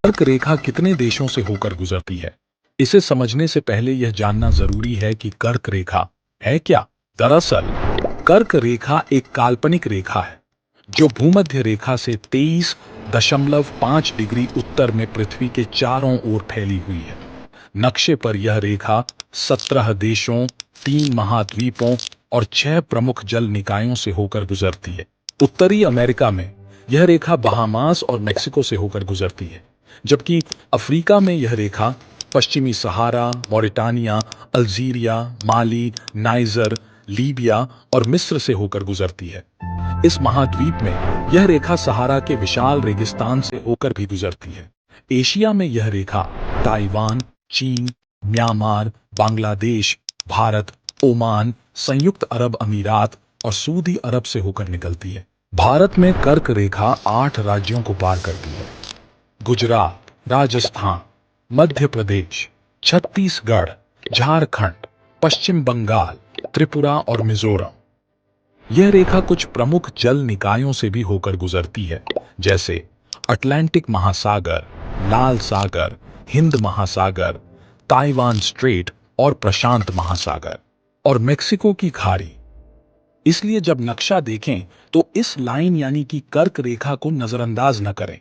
कर्क रेखा कितने देशों से होकर गुजरती है? इसे समझने से पहले यह जानना जरूरी है कि कर्क रेखा है क्या। दरअसल कर्क रेखा एक काल्पनिक रेखा है जो भूमध्य रेखा से 23.5 डिग्री उत्तर में पृथ्वी के चारों ओर फैली हुई है। नक्शे पर यह रेखा 17 देशों, 3 महाद्वीपों और 6 प्रमुख जल निकायों से होकर गुजरती है। उत्तरी अमेरिका में यह रेखा बहामास और मेक्सिको से होकर गुजरती है, जबकि अफ्रीका में यह रेखा पश्चिमी सहारा, मॉरिटानिया, अल्जीरिया, माली, नाइजर, लीबिया और मिस्र से होकर गुजरती है। इस महाद्वीप में यह रेखा सहारा के विशाल रेगिस्तान से होकर भी गुजरती है। एशिया में यह रेखा ताइवान, चीन, म्यांमार, बांग्लादेश, भारत, ओमान, संयुक्त अरब अमीरात और सऊदी अरब से होकर निकलती है। भारत में कर्क रेखा 8 राज्यों को पार करती है: गुजरात, राजस्थान, मध्य प्रदेश, छत्तीसगढ़, झारखंड, पश्चिम बंगाल, त्रिपुरा और मिजोरम। यह रेखा कुछ प्रमुख जल निकायों से भी होकर गुजरती है, जैसे अटलांटिक महासागर, लाल सागर, हिंद महासागर, ताइवान स्ट्रेट और प्रशांत महासागर और मेक्सिको की खाड़ी। इसलिए जब नक्शा देखें तो इस लाइन यानी कि कर्क रेखा को नजरअंदाज न करें।